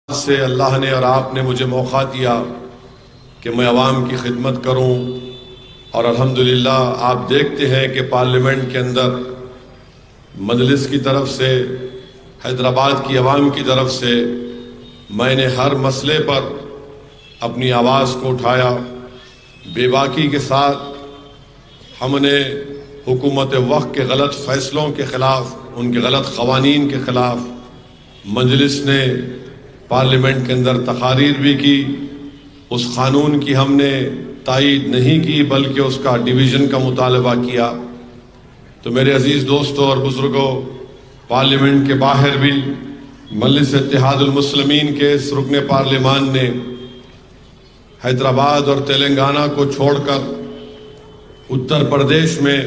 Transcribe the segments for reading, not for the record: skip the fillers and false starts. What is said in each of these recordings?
से अल्लाह ने और आपने मुझे मौका दिया कि मैं अवाम की खिदमत करूं और अल्हम्दुलिल्लाह आप देखते हैं कि पार्लियामेंट के अंदर मजलिस की तरफ से, हैदराबाद की अवाम की तरफ से मैंने हर मसले पर अपनी आवाज़ को उठाया। बेबाकी के साथ हमने हुकूमत वक्त के गलत फैसलों के ख़िलाफ़, उनके गलत क़वानीन के ख़िलाफ़ मजलिस ने पार्लियामेंट के अंदर तकारीर भी की। उस कानून की हमने तायीद नहीं की बल्कि उसका डिवीज़न का मुतालबा किया। तो मेरे अजीज़ दोस्तों और बुज़ुर्गों, पार्लियामेंट के बाहर भी मजलिस इत्तेहादुल मुस्लिमीन के इस रुकने पार्लियामान ने हैदराबाद और तेलंगाना को छोड़कर उत्तर प्रदेश में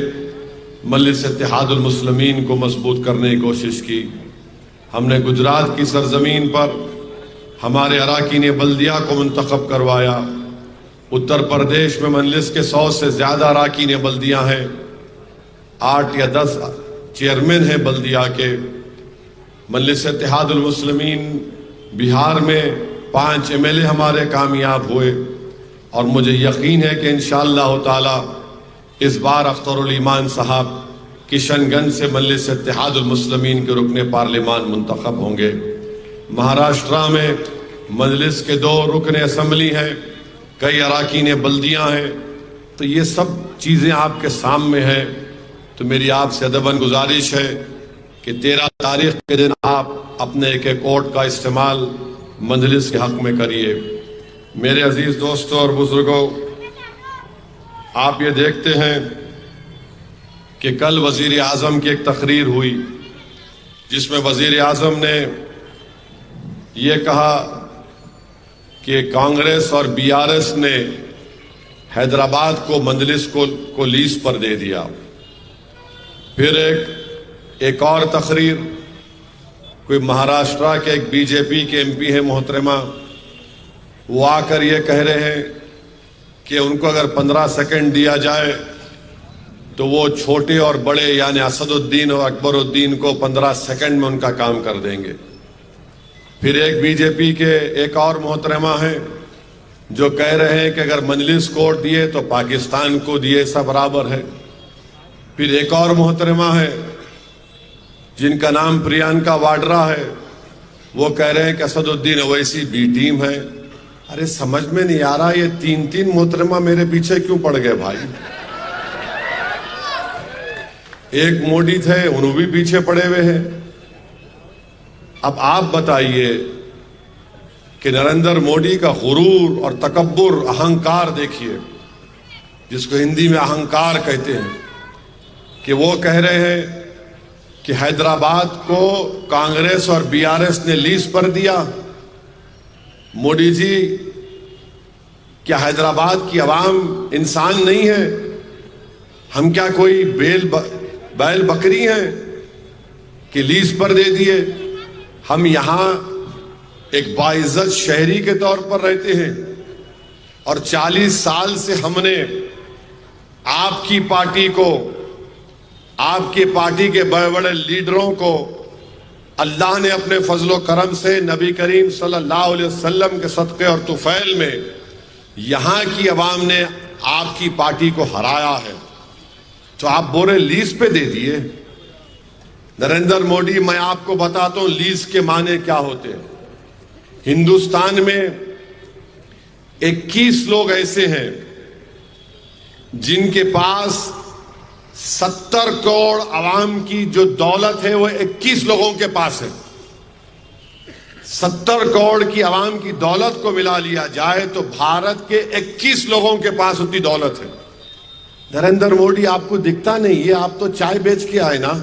मजलिस इत्तेहादुल मुस्लिमीन को मजबूत करने की कोशिश की। हमने गुजरात की सरजमीन पर हमारे अराकीन बल्दिया को मुंतखब करवाया। उत्तर प्रदेश में मजलिस के 100 से ज़्यादा अराकीन बल्दिया हैं, 8 या 10 चेयरमैन हैं बल्दिया के। मजलिस इत्तेहादुल मुस्लिमीन बिहार में 5 MLA हमारे कामयाब हुए और मुझे यकीन है कि इंशाअल्लाह ताला इस बार अख्तरुल ईमान साहब किशनगंज से मजलिस इत्तेहादुल मुस्लिमीन के रुकने पार्लियामान मुंतखब होंगे। महाराष्ट्र में मजलिस के 2 रुकने असम्बली हैं, कई अराकीन बल्दियाँ हैं। तो ये सब चीज़ें आपके सामने हैं। तो मेरी आपसे अदबन गुजारिश है कि 13 तारीख के दिन आप अपने एक वोट का इस्तेमाल मजलिस के हक में करिए। मेरे अजीज दोस्तों और बुजुर्गों, आप ये देखते हैं कि कल वजीर आज़म की एक तकरीर हुई जिसमें वजीर आज़म ने ये कहा कि कांग्रेस और BRS ने हैदराबाद को मजलिस को लीज पर दे दिया। फिर एक और तकरीर, कोई महाराष्ट्र के एक BJP के MP है मोहतरमा, वो आकर ये कह रहे हैं कि उनको अगर 15 सेकंड दिया जाए तो वो छोटे और बड़े यानी असदुद्दीन और अकबरुद्दीन को 15 सेकंड में उनका काम कर देंगे। फिर एक BJP के एक और मोहतरमा है जो कह रहे हैं कि अगर मजलिस को दिए तो पाकिस्तान को दिए, सब बराबर है। फिर एक और मोहतरमा है जिनका नाम प्रियंका वाड्रा है, वो कह रहे हैं कि असदुद्दीन ओवैसी B टीम है। अरे समझ में नहीं आ रहा, ये 3 मोहतरमा मेरे पीछे क्यों पड़ गए भाई। एक मोदी थे, उन्होंने भी पीछे पड़े हुए हैं। अब आप बताइए कि नरेंद्र मोदी का गुरूर और तकब्बुर, अहंकार देखिए, जिसको हिंदी में अहंकार कहते हैं, कि वो कह रहे हैं कि हैदराबाद को कांग्रेस और BRS ने लीज पर दिया। मोदी जी, क्या हैदराबाद की आवाम इंसान नहीं है? हम क्या कोई बैल बकरी हैं कि लीज पर दे दिए? हम यहां एक बाइज्जत शहरी के तौर पर रहते हैं और 40 साल से हमने आपकी पार्टी को, आपकी पार्टी के बड़े बड़े लीडरों को अल्लाह ने अपने फजलो करम से नबी करीम सल्लल्लाहु अलैहि वसल्लम के सदक़े और तुफैल में यहाँ की अवाम ने आपकी पार्टी को हराया है। तो आप बोले लीज पे दे दिए। नरेंद्र मोदी, मैं आपको बताता हूं लीज के माने क्या होते हैं। हिंदुस्तान में 21 लोग ऐसे हैं जिनके पास 70 करोड़ आवाम की जो दौलत है वो 21 लोगों के पास है। 70 करोड़ की आवाम की दौलत को मिला लिया जाए तो भारत के 21 लोगों के पास उतनी दौलत है। नरेंद्र मोदी, आपको दिखता नहीं है, आप तो चाय बेच के आए ना,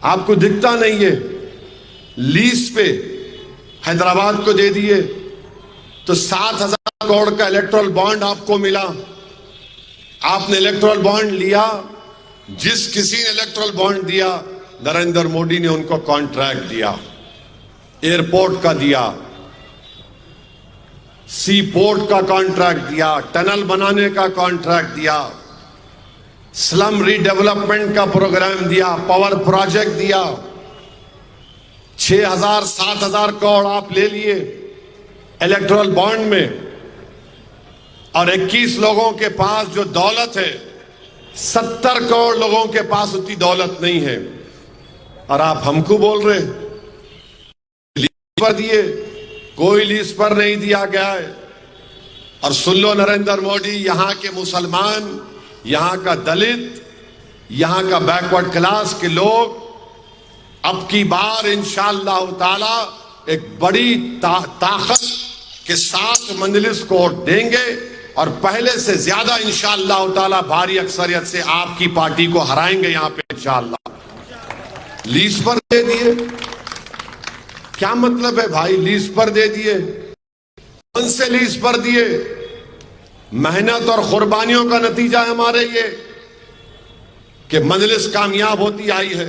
आपको दिखता नहीं है। लीज पे हैदराबाद को दे दिए तो 7,000 करोड़ का इलेक्टोरल बॉन्ड आपको मिला। आपने इलेक्टोरल बॉन्ड लिया, जिस किसी ने इलेक्टोरल बॉन्ड दिया, नरेंद्र मोदी ने उनको कॉन्ट्रैक्ट दिया, एयरपोर्ट का दिया, सी पोर्ट का कॉन्ट्रैक्ट दिया, टनल बनाने का कॉन्ट्रैक्ट दिया, स्लम रीडेवलपमेंट का प्रोग्राम दिया, पावर प्रोजेक्ट दिया। 6,000 7,000 करोड़ आप ले लिए इलेक्टोरल बॉन्ड में, और 21 लोगों के पास जो दौलत है 70 करोड़ लोगों के पास उतनी दौलत नहीं है, और आप हमको बोल रहे लीज पर दिए। कोई लीज पर नहीं दिया गया है। और सुन लो नरेंद्र मोदी, यहां के मुसलमान, यहां का दलित, यहां का बैकवर्ड क्लास के लोग अब की बार इंशाअल्लाह ताला एक बड़ी ताकत के साथ मजलिस को वोट देंगे, और पहले से ज्यादा इंशाअल्लाह ताला भारी अक्सरियत से आपकी पार्टी को हराएंगे यहां पे इंशाअल्लाह। लीज पर दे दिए, क्या मतलब है भाई? लीज पर दे दिए, कौन से लीज पर दिए? मेहनत और कुर्बानियों का नतीजा है हमारे ये कि मजलिस कामयाब होती आई है।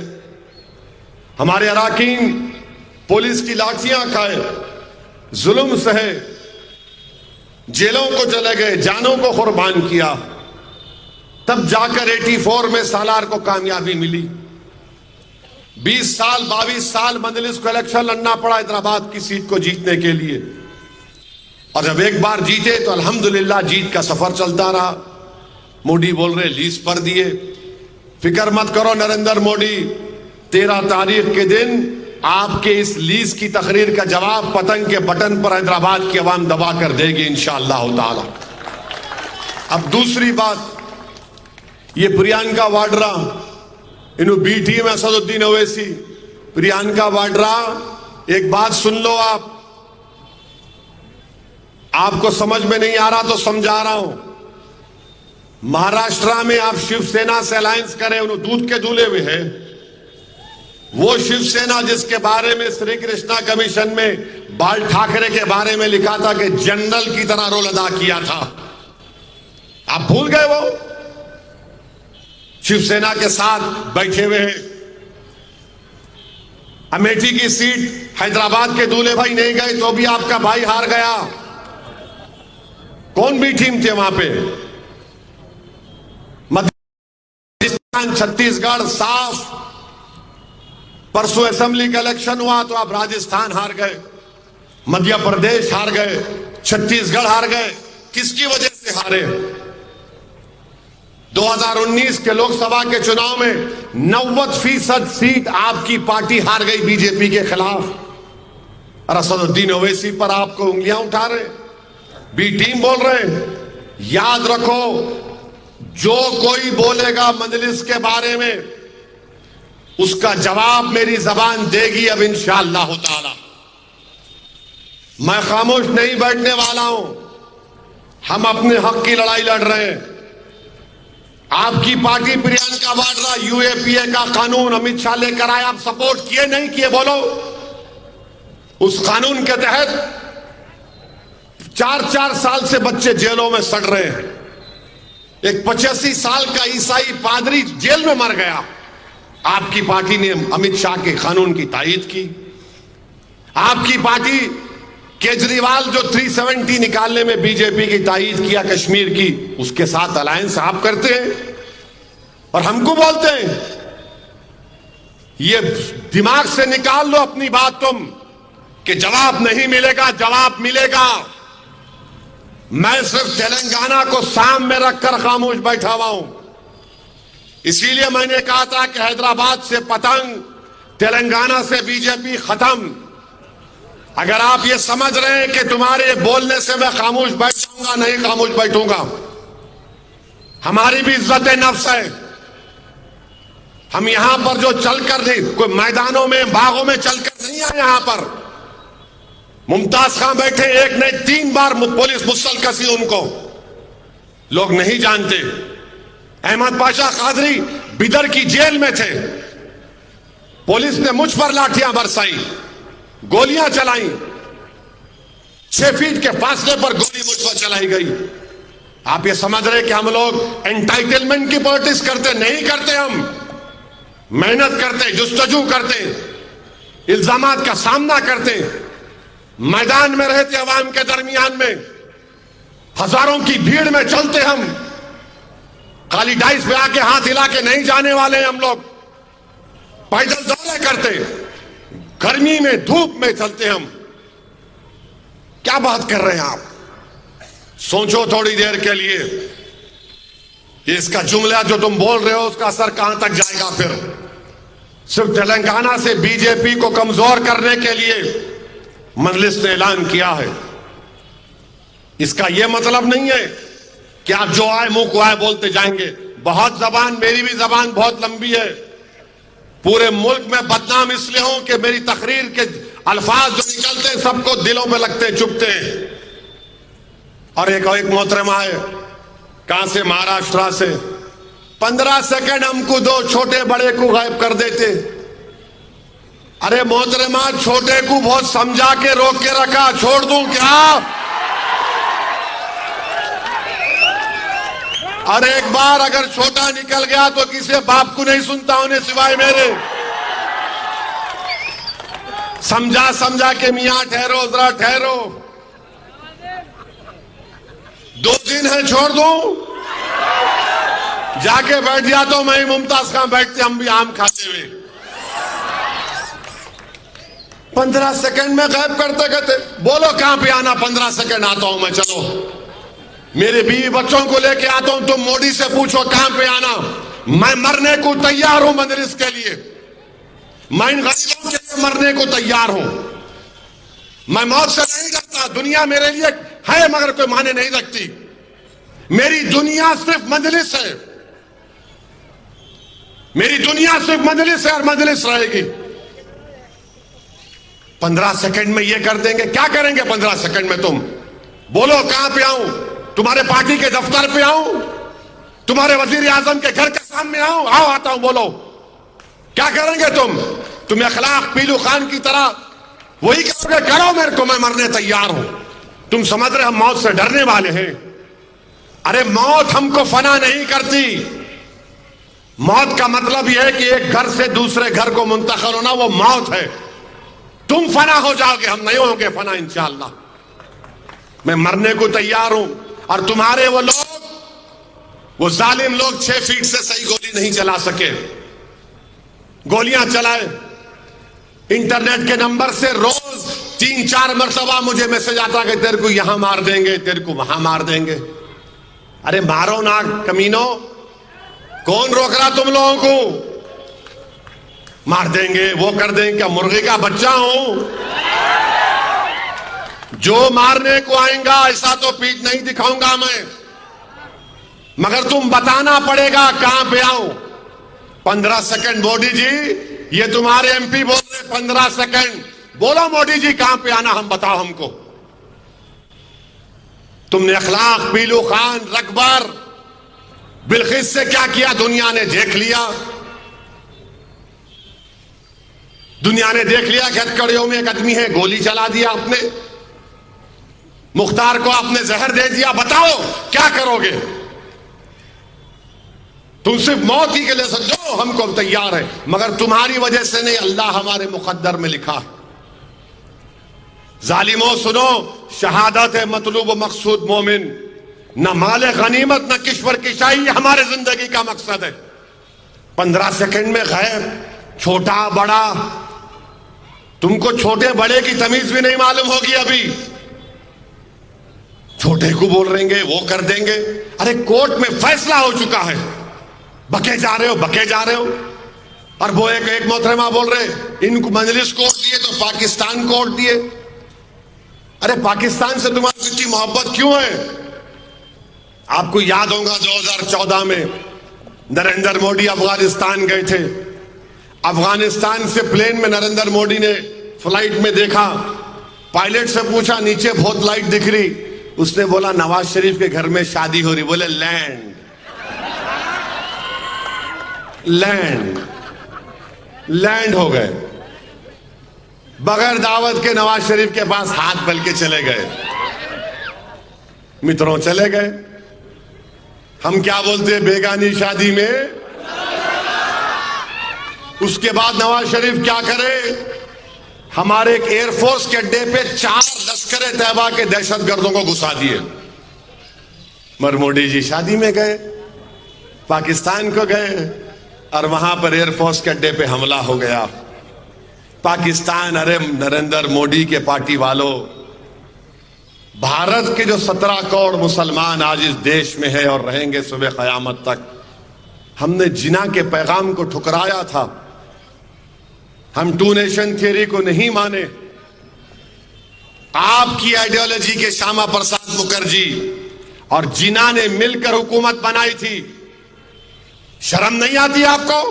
हमारे अराकीन पुलिस की लाठियां खाए, जुल्म सहे, जेलों को चले गए, जानों को कुर्बान किया, तब जाकर 84 में सालार को कामयाबी मिली। 20 साल 22 साल मजलिस को इलेक्शन लड़ना पड़ा हैदराबाद की सीट को जीतने के लिए, और जब एक बार जीते तो अल्हम्दुलिल्लाह जीत का सफर चलता रहा। मोदी बोल रहे लीज पर दिए। फिक्र मत करो नरेंद्र मोदी, 13 तारीख के दिन आपके इस लीज की तकरीर का जवाब पतंग के बटन पर हैदराबाद की आवाम दबा कर देगी इंशाअल्लाह ताला। अब दूसरी बात, ये प्रियंका वाड्रा, इन्हों बी टीम असदुद्दीन ओवैसी, प्रियंका वाड्रा, एक बात सुन लो आप, आपको समझ में नहीं आ रहा तो समझा रहा हूं। महाराष्ट्र में आप शिवसेना से अलायंस करें, उन्होंने दूध के दूल्हे हुए हैं। वो शिवसेना जिसके बारे में श्री कृष्णा कमीशन में बाल ठाकरे के बारे में लिखा था कि जनरल की तरह रोल अदा किया था, आप भूल गए? वो शिवसेना के साथ बैठे हुए हैं। अमेठी की सीट हैदराबाद के दूल्हे भाई नहीं गए तो भी आपका भाई हार गया। कौन भी टीम थे वहां पे? मध्य छत्तीसगढ़ साफ। परसों असेंबली का इलेक्शन हुआ तो आप राजस्थान हार गए, मध्य प्रदेश हार गए, छत्तीसगढ़ हार गए। किसकी वजह से हारे? 2019 के लोकसभा के चुनाव में 90% सीट आपकी पार्टी हार गई बीजेपी के खिलाफ, और असदुद्दीन ओवैसी पर आपको उंगलियां उठा रहे, बी टीम बोल रहे। याद रखो, जो कोई बोलेगा मजलिस के बारे में उसका जवाब मेरी जबान देगी अब इंशाअल्लाह ताला। मैं खामोश नहीं बैठने वाला हूं। हम अपने हक की लड़ाई लड़ रहे हैं। आपकी पार्टी प्रियंका वाड्रा यूएपीए का कानून अमित शाह लेकर आए, आप सपोर्ट किए नहीं किए बोलो? उस कानून के तहत 4-4 साल से बच्चे जेलों में सड़ रहे हैं। एक 85 साल का ईसाई पादरी जेल में मर गया। आपकी पार्टी ने अमित शाह के कानून की तायीद की। आपकी पार्टी केजरीवाल जो 370 निकालने में बीजेपी की तायीद किया कश्मीर की, उसके साथ अलायंस आप करते हैं और हमको बोलते हैं। ये दिमाग से निकाल लो अपनी बात तुम कि जवाब नहीं मिलेगा, जवाब मिलेगा। मैं सिर्फ तेलंगाना को सामने रखकर खामोश बैठा हुआ हूं। इसीलिए मैंने कहा था कि हैदराबाद से पतंग, तेलंगाना से बीजेपी खत्म। अगर आप ये समझ रहे हैं कि तुम्हारे बोलने से मैं खामोश बैठ जाऊंगा, नहीं खामोश बैठूंगा। हमारी भी इज्जत नफ्स है। हम यहां पर जो चलकर नहीं, कोई मैदानों में बागों में चलकर नहीं आए। यहां पर मुमताज खां बैठे, एक नहीं 3 बार पुलिस मुसल कसी उनको, लोग नहीं जानते। अहमद पाशा कादरी बिदर की जेल में थे, पुलिस ने मुझ पर लाठियां बरसाई, गोलियां चलाई, 6 फीट के फासले पर गोली मुझ पर चलाई गई। आप ये समझ रहे कि हम लोग एंटाइटलमेंट की पॉलिटिक्स करते? नहीं करते। हम मेहनत करते, जुस्तजू करते, इल्जामात का सामना करते, मैदान में रहते, अवाम के दरमियान में हजारों की भीड़ में चलते। हम खाली डाइस पे आके हाथ हिला के नहीं जाने वाले। हम लोग पैदल दौरे करते, गर्मी में धूप में चलते हम। क्या बात कर रहे हैं आप? सोचो थोड़ी देर के लिए, इसका जुमला जो तुम बोल रहे हो उसका असर कहां तक जाएगा। फिर सिर्फ तेलंगाना से बीजेपी को कमजोर करने के लिए मजलिस ने ऐलान किया है। इसका यह मतलब नहीं है कि आप जो आए मुंह को आए बोलते जाएंगे। बहुत जबान, मेरी भी जबान बहुत लंबी है। पूरे मुल्क में बदनाम इसलिए हूं कि मेरी तकरीर के अल्फाज जो निकलते हैं सबको दिलों में लगते हैं, चुभते हैं। और एक मोहतरमा है, कहां से? महाराष्ट्र से। 15 सेकंड हमको दो, छोटे बड़े को गायब कर देते। अरे मोहतरमा, छोटे को बहुत समझा के रोक के रखा, छोड़ दूं क्या? अरे एक बार अगर छोटा निकल गया तो किसी बाप को नहीं सुनता उन्हें सिवाय मेरे। समझा समझा के मियां ठहरो, जरा ठहरो। 2 दिन है, छोड़ दूं? जाके बैठ गया तो मैं मुमताज खां बैठते, हम भी आम खाते हुए। 15 सेकंड में गायब करते कहते। बोलो कहां पे आना? 15 सेकंड आता हूं मैं, चलो। मेरे बीवी बच्चों को लेके आता हूं, तुम मोदी से पूछो कहां पे आना। मैं मरने को तैयार हूं मजलिस के लिए। मैं इन गरीबों के लिए मरने को तैयार हूं। मैं मौत से नहीं डरता। दुनिया मेरे लिए है मगर कोई माने नहीं रखती। मेरी दुनिया सिर्फ मजलिस है। मेरी दुनिया सिर्फ मजलिस है और मजलिस रहेगी। 15 सेकंड में ये कर देंगे। क्या करेंगे 15 सेकंड में? तुम बोलो कहां पे आऊं? तुम्हारे पार्टी के दफ्तर पे आऊं? तुम्हारे वजीर आजम के घर के सामने आऊं? आओ, आता हूं, बोलो क्या करेंगे तुम? तुम अखलाक पीलू खान की तरह वही करोगे? करो मेरे को, मैं मरने तैयार हूं। तुम समझ रहे हम मौत से डरने वाले हैं? अरे मौत हमको फना नहीं करती। मौत का मतलब यह है कि एक घर से दूसरे घर को मुंतकिल होना, वो मौत है। तुम फना हो जाओगे, हम नहीं होंगे फना इंशाअल्लाह। मैं मरने को तैयार हूं। और तुम्हारे वो लोग, वो जालिम लोग 6 फीट से सही गोली नहीं चला सके, गोलियां चलाए। इंटरनेट के नंबर से रोज 3-4 मरतबा मुझे मैसेज आता कि तेरे को यहां मार देंगे, तेरे को वहां मार देंगे। अरे मारो ना कमीनो, कौन रोक रहा तुम लोगों को? मार देंगे, वो कर देंगे। क्या मुर्गे का बच्चा हूं? जो मारने को आएगा ऐसा तो पीठ नहीं दिखाऊंगा मैं, मगर तुम बताना पड़ेगा कहां पे आऊं। 15 सेकंड मोदी जी, ये तुम्हारे एमपी बोल रहे 15 सेकंड। बोलो मोदी जी कहां पे आना, हम बताओ हमको। तुमने अखलाक पीलू खान, रकबर, बिल्किस से क्या किया दुनिया ने देख लिया। दुनिया ने देख लिया कि हथकड़ियों में एक आदमी है, गोली चला दिया आपने। मुख्तार को आपने जहर दे दिया। बताओ क्या करोगे? तुम सिर्फ मौत ही के लिए समझो, हमको हम तैयार है, मगर तुम्हारी वजह से नहीं, अल्लाह हमारे मुकद्दर में लिखा है। जालिमों सुनो, शहादत है मतलूब मकसूद मोमिन, न माले गनीमत न किश्वर किशाई हमारे जिंदगी का मकसद है। 15 सेकंड में गायब, छोटा बड़ा। तुमको छोटे बड़े की तमीज भी नहीं मालूम होगी अभी। छोटे को बोल रहेंगे, वो कर देंगे। अरे कोर्ट में फैसला हो चुका है, बके जा रहे हो, बके जा रहे हो। और वो एक मोहतरमा बोल रहे इनको मजलिस कोर्ट दिए तो पाकिस्तान कोर्ट दिए। अरे पाकिस्तान से तुम्हारी इतनी मोहब्बत क्यों है? आपको याद होगा 2014 में नरेंद्र मोदी अफगानिस्तान गए थे। अफगानिस्तान से प्लेन में नरेंद्र मोदी ने फ्लाइट में देखा, पायलट से पूछा नीचे बहुत लाइट दिख रही। उसने बोला नवाज शरीफ के घर में शादी हो रही। बोले लैंड लैंड लैंड हो गए। बगैर दावत के नवाज शरीफ के पास हाथ बल के चले गए। मित्रों चले गए। हम क्या बोलते हैं बेगानी शादी में। उसके बाद नवाज शरीफ क्या करे, हमारे एक एयरफोर्स के अड्डे पे 4 लश्कर तैयबा के दहशतगर्दों को घुसा दिए। मगर मोदी जी शादी में गए, पाकिस्तान को गए और वहां पर एयरफोर्स के अड्डे पे हमला हो गया। पाकिस्तान, अरे नरेंद्र मोदी के पार्टी वालों, भारत के जो 17 करोड़ मुसलमान आज इस देश में है और रहेंगे सुबह क़यामत तक, हमने जिना के पैगाम को ठुकराया था। हम टू नेशन थियरी को नहीं माने। आपकी आइडियोलॉजी के श्यामा प्रसाद मुखर्जी और जिना ने मिलकर हुकूमत बनाई थी। शर्म नहीं आती आपको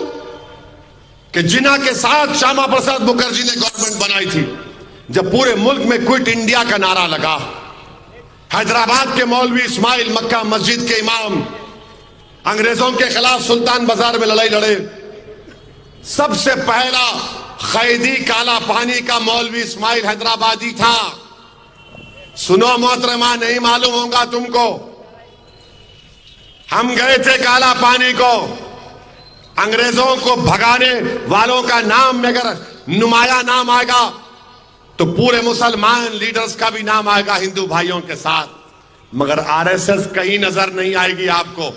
कि जिना के साथ श्यामा प्रसाद मुखर्जी ने गवर्नमेंट बनाई थी, जब पूरे मुल्क में क्विट इंडिया का नारा लगा। हैदराबाद के मौलवी इस्माइल मक्का मस्जिद के इमाम अंग्रेजों के खिलाफ सुल्तान बाजार में लड़ाई लड़े। सबसे पहला कैदी काला पानी का मौलवी इस्माइल हैदराबादी था। सुनो मोहतरमा, नहीं मालूम होगा तुमको, हम गए थे काला पानी को। अंग्रेजों को भगाने वालों का नाम में अगर नुमाया नाम आएगा तो पूरे मुसलमान लीडर्स का भी नाम आएगा हिंदू भाइयों के साथ। मगर आरएसएस कहीं नजर नहीं आएगी आपको,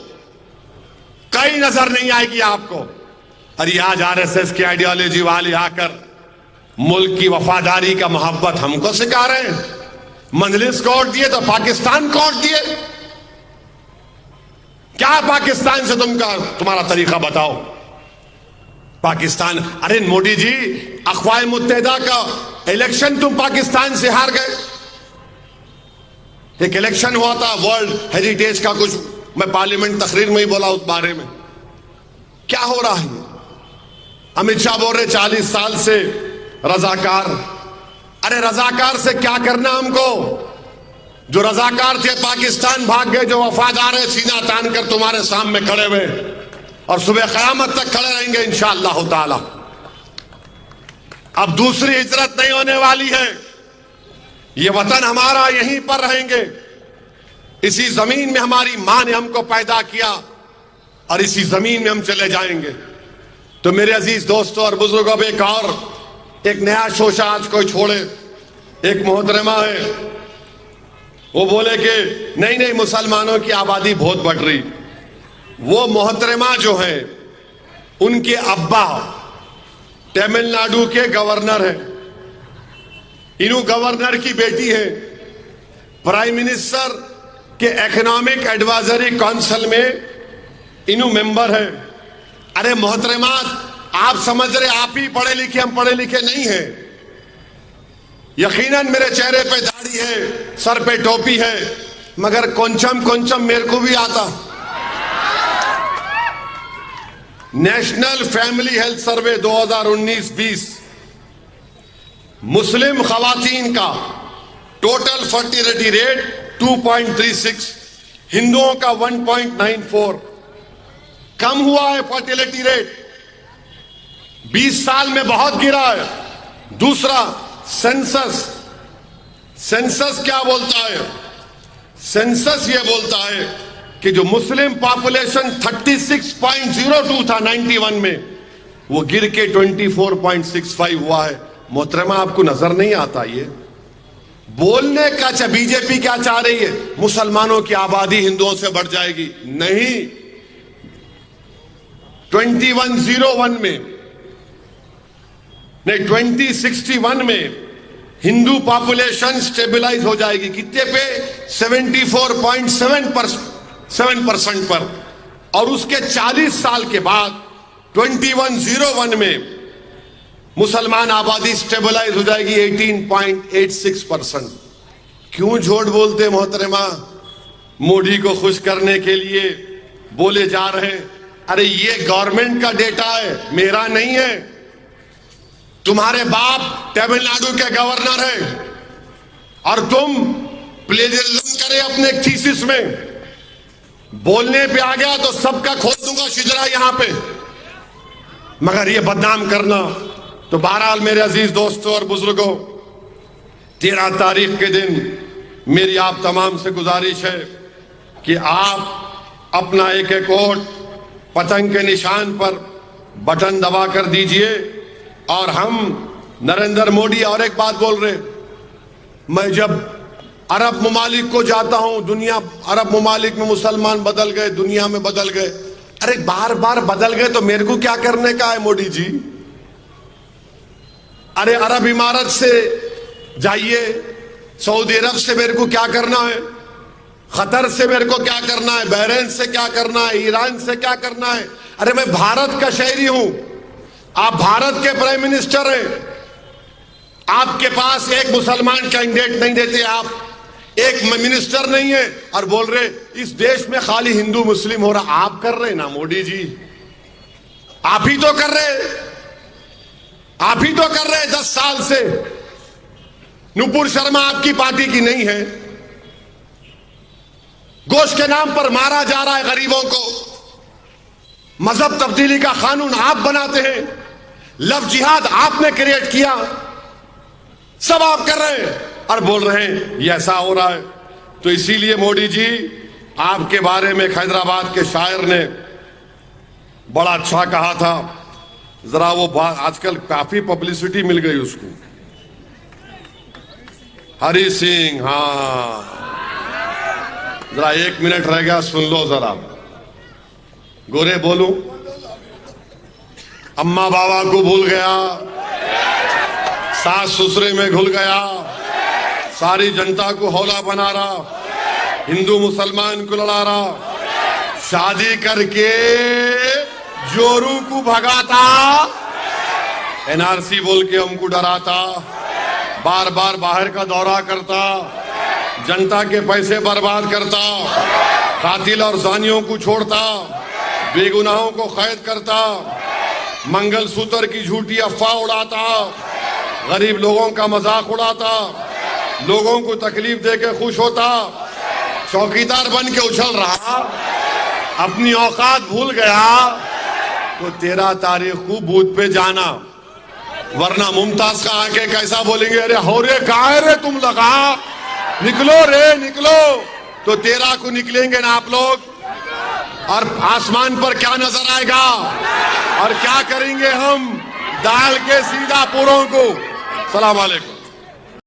कहीं नजर नहीं आएगी आपको। अरे आज आरएसएस की आइडियोलॉजी वाले आकर मुल्क की वफादारी का मोहब्बत हमको सिखा रहे हैं। मजलिस कोर्ट दिए तो पाकिस्तान कोर्ट दिए। क्या पाकिस्तान से तुम्हारा तरीका बताओ। पाकिस्तान, अरे मोदी जी, अक़वाम मुत्तहिदा का इलेक्शन तुम पाकिस्तान से हार गए। एक इलेक्शन हुआ था वर्ल्ड हेरिटेज का, कुछ मैं पार्लियामेंट तकरीर में ही बोला उस बारे में। क्या हो रहा है? अमित शाह बोल रहे 40 साल से रजाकार। अरे रजाकार से क्या करना हमको? जो रजाकार थे पाकिस्तान भाग गए, जो वफादार है सीना तान कर तुम्हारे सामने खड़े हुए और सुबह क़यामत तक खड़े रहेंगे इंशाअल्लाह ताला। अब दूसरी हिजरत नहीं होने वाली है। ये वतन हमारा, यहीं पर रहेंगे। इसी जमीन में हमारी मां ने हमको पैदा किया और इसी जमीन में हम चले जाएंगे। तो मेरे अजीज दोस्तों और बुजुर्गों, अब एक नया शोशा आज कोई छोड़े। एक मोहतरमा है, वो बोले कि नहीं नहीं मुसलमानों की आबादी बहुत बढ़ रही। वो मोहतरमा जो है, उनके अब्बा तमिलनाडु के गवर्नर हैं। इन्हों गवर्नर की बेटी है, प्राइम मिनिस्टर के इकोनॉमिक एडवाइजरी काउंसिल में इन्हों मेंबर है। अरे मोहतरमा, आप समझ रहे आप ही पढ़े लिखे, हम पढ़े लिखे नहीं हैं। यकीनन मेरे चेहरे पे दाढ़ी है, सर पे टोपी है, मगर कोंचम मेरे को भी आता। नेशनल फैमिली हेल्थ सर्वे 2019-20 मुस्लिम खवातीन का टोटल फर्टिलिटी रेट 2.36, हिंदुओं का 1.94। कम हुआ है फर्टिलिटी रेट, 20 साल में बहुत गिरा है। दूसरा, सेंसस क्या बोलता है? सेंसस ये बोलता है कि जो मुस्लिम पॉपुलेशन 36.02 था 91 में, वो गिर के 24.65 हुआ है। मोहतरमा, आपको नजर नहीं आता ये? बोलने का अच्छा बीजेपी क्या चाह रही है? मुसलमानों की आबादी हिंदुओं से बढ़ जाएगी। नहीं, 2101 में नहीं 2061 में हिंदू पॉपुलेशन स्टेबलाइज हो जाएगी। कितने पे? 74.7% पर। और उसके 40 साल के बाद 2101 में मुसलमान आबादी स्टेबलाइज हो जाएगी 18.86%। क्यों झूठ बोलते मोहतरमा? मोदी को खुश करने के लिए बोले जा रहे हैं। अरे ये गवर्नमेंट का डेटा है, मेरा नहीं है। तुम्हारे बाप तमिलनाडु के गवर्नर है और तुम प्लेजरिज्म करे अपने थीसिस में। बोलने पे आ गया तो सबका खोल दूंगा शिजरा यहां पे, मगर ये बदनाम करना। तो बहरहाल मेरे अजीज दोस्तों और बुजुर्गों, 13 तारीख के दिन मेरी आप तमाम से गुजारिश है कि आप अपना एक एक वोट पतंग के निशान पर बटन दबा कर दीजिए। और हम नरेंद्र मोदी, और एक बात बोल रहे, मैं जब अरब ममालिक को जाता हूं, दुनिया अरब ममालिक में मुसलमान बदल गए, दुनिया में बदल गए। अरे बार बार बदल गए तो मेरे को क्या करने का है मोदी जी? अरे अरब इमारत से जाइए, सऊदी अरब से मेरे को क्या करना है, कतर से मेरे को क्या करना है, बहरीन से क्या करना है, ईरान से क्या करना है। अरे मैं भारत का शहरी हूं, आप भारत के प्राइम मिनिस्टर हैं, आपके पास एक मुसलमान कैंडिडेट नहीं देते, आप एक मिनिस्टर नहीं है और बोल रहे इस देश में खाली हिंदू मुस्लिम हो रहा। आप कर रहे ना मोदी जी, आप ही तो कर रहे, आप ही तो कर रहे 10 साल से। नुपुर शर्मा आपकी पार्टी की नहीं है, गोश्त के नाम पर मारा जा रहा है गरीबों को, मजहब तब्दीली का कानून आप बनाते हैं, लव जिहाद आपने क्रिएट किया, सब आप कर रहे हैं और बोल रहे हैं ये ऐसा हो रहा है। तो इसीलिए मोदी जी आपके बारे में हैदराबाद के शायर ने बड़ा अच्छा कहा था, जरा वो आजकल काफी पब्लिसिटी मिल गई उसको, हरी सिंह। हाँ जरा 1 मिनट रह गया, सुन लो जरा। गोरे बोलूं, अम्मा बाबा को भूल गया, सास ससुरे में घुल गया, सारी जनता को हौला बना रहा, हिंदू मुसलमान को लड़ा रहा, शादी करके जोरू को भगाता, एनआरसी बोल के हमको डराता, बार बार बाहर का दौरा करता, जनता के पैसे बर्बाद करता, कातिल और जानियों को छोड़ता, बेगुनाहों को कैद करता, मंगलसूत्र की झूठी अफवाह उड़ाता, गरीब लोगों का मजाक उड़ाता, लोगों को तकलीफ देके खुश होता, चौकीदार बन के उछल रहा, अपनी औकात भूल गया। तो 13 तारीख को बूथ पे जाना, वरना मुमताज का आके कैसा बोलेंगे, अरे हो रे कहाँ है रे तुम, लगा निकलो रे निकलो। तो 13 को निकलेंगे ना आप लोग, और आसमान पर क्या नजर आएगा और क्या करेंगे हम, डाल के सीधा पुरों को। सलाम वालेकुम।